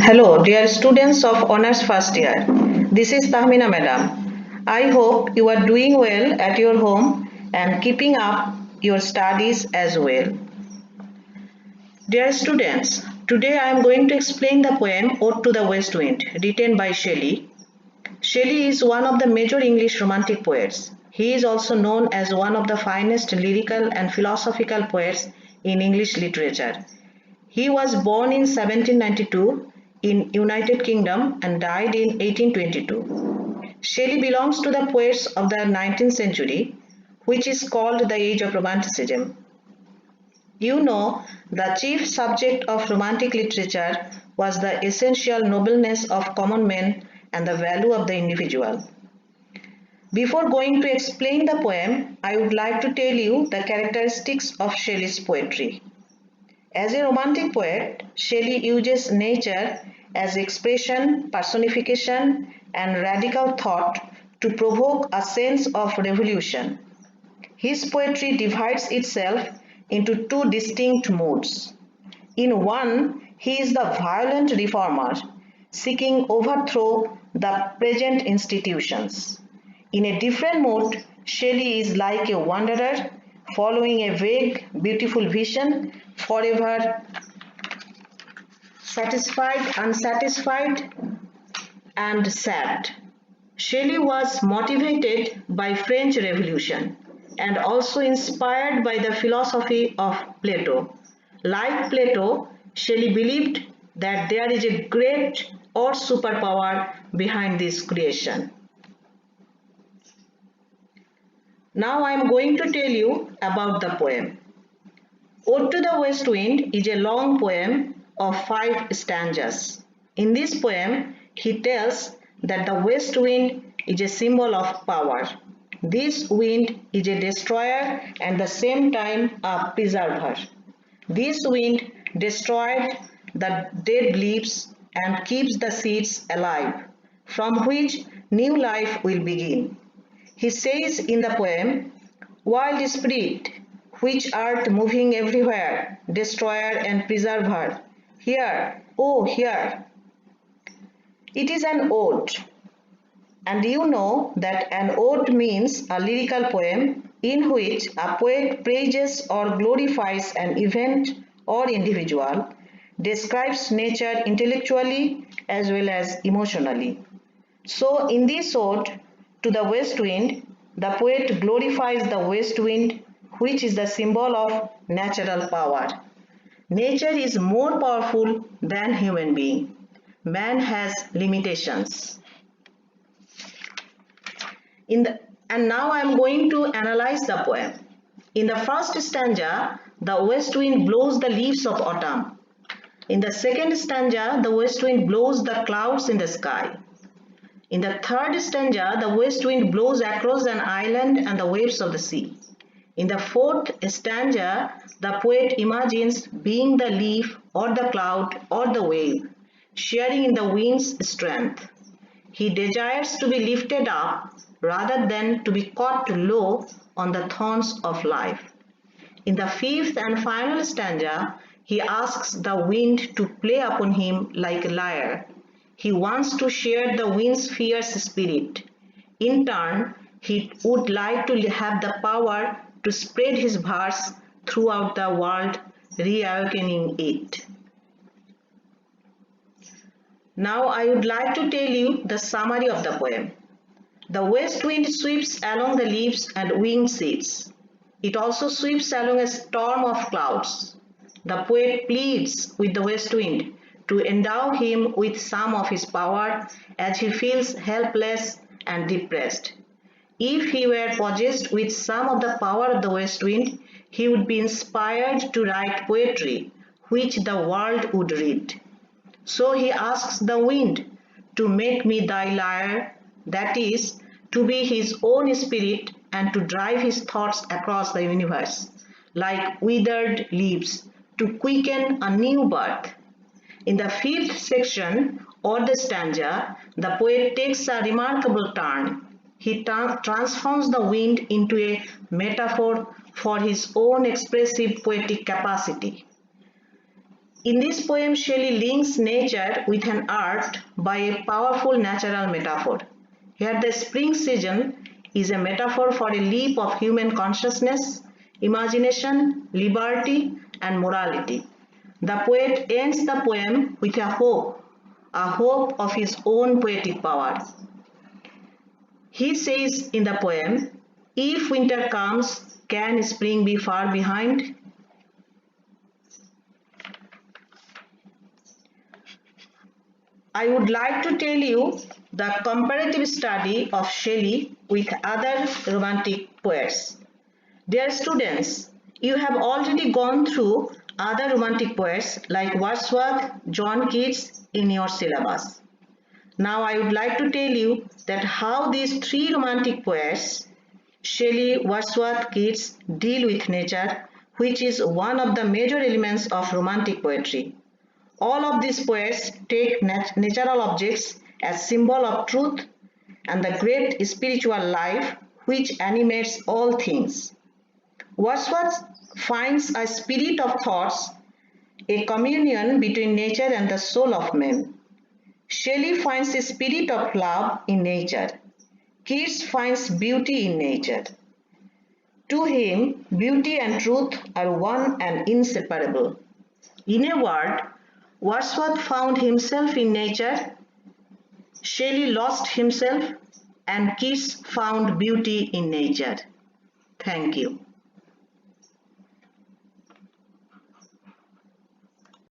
Hello, dear students of Honours First Year. This is Tahmina Madam. I hope you are doing well at your home and keeping up your studies as well. Dear students, today I am going to explain the poem Ode to the West Wind, written by Shelley. Shelley is one of the major English romantic poets. He is also known as one of the finest lyrical and philosophical poets in English literature. He was born in 1792 in United Kingdom and died in 1822. Shelley belongs to the poets of the 19th century, which is called the Age of Romanticism. You know, the chief subject of Romantic literature was the essential nobleness of common men and the value of the individual. Before going to explain the poem, I would like to tell you the characteristics of Shelley's poetry. As a romantic poet, Shelley uses nature as expression, personification, and radical thought to provoke a sense of revolution. His poetry divides itself into two distinct modes. In one, he is the violent reformer, seeking overthrow the present institutions. In a different mode, Shelley is like a wanderer, following a vague, beautiful vision, forever satisfied, unsatisfied, and sad. Shelley was motivated by French Revolution and also inspired by the philosophy of Plato. Like Plato, Shelley believed that there is a great or superpower behind this creation. Now I am going to tell you about the poem. Ode to the West Wind is a long poem of 5 stanzas. In this poem, he tells that the west wind is a symbol of power. This wind is a destroyer and at the same time a preserver. This wind destroyed the dead leaves and keeps the seeds alive, from which new life will begin. He says in the poem, "Wild spirit, which art moving everywhere, destroyer and preserver, here, oh here." It is an ode, and you know that an ode means a lyrical poem in which a poet praises or glorifies an event or individual, describes nature intellectually as well as emotionally. So in this ode to the west wind, the poet glorifies the west wind, which is the symbol of natural power. Nature is more powerful than human being. Man has limitations. And now I am going to analyze the poem. In the first stanza, the west wind blows the leaves of autumn. In the second stanza, the west wind blows the clouds in the sky. In the third stanza, the west wind blows across an island and the waves of the sea. In the fourth stanza, the poet imagines being the leaf or the cloud or the wave, sharing in the wind's strength. He desires to be lifted up rather than to be caught low on the thorns of life. In the fifth and final stanza, he asks the wind to play upon him like a lyre. He wants to share the wind's fierce spirit. In turn, he would like to have the power to spread his verse throughout the world, reawakening it. Now I would like to tell you the summary of the poem. The west wind sweeps along the leaves and winged seeds. It also sweeps along a storm of clouds. The poet pleads with the west wind to endow him with some of his power as he feels helpless and depressed. If he were possessed with some of the power of the west wind, he would be inspired to write poetry which the world would read. So he asks the wind to make me thy lyre, that is, to be his own spirit and to drive his thoughts across the universe, like withered leaves, to quicken a new birth. In the fifth section or the stanza, the poet takes a remarkable turn. He transforms the wind into a metaphor for his own expressive poetic capacity. In this poem, Shelley links nature with an art by a powerful natural metaphor. Here, the spring season is a metaphor for a leap of human consciousness, imagination, liberty, and morality. The poet ends the poem with a hope of his own poetic power. He says in the poem, "If winter comes, can spring be far behind?" I would like to tell you the comparative study of Shelley with other romantic poets. Dear students, you have already gone through other romantic poets like Wordsworth, John Keats in your syllabus. Now I would like to tell you that how these three romantic poets, Shelley, Wordsworth, Keats, deal with nature, which is one of the major elements of romantic poetry. All of these poets take natural objects as symbol of truth and the great spiritual life which animates all things. Wordsworth finds a spirit of thoughts, a communion between nature and the soul of man. Shelley finds a spirit of love in nature. Keats finds beauty in nature. To him, beauty and truth are one and inseparable. In a word, Wordsworth found himself in nature, Shelley lost himself, and Keats found beauty in nature. Thank you.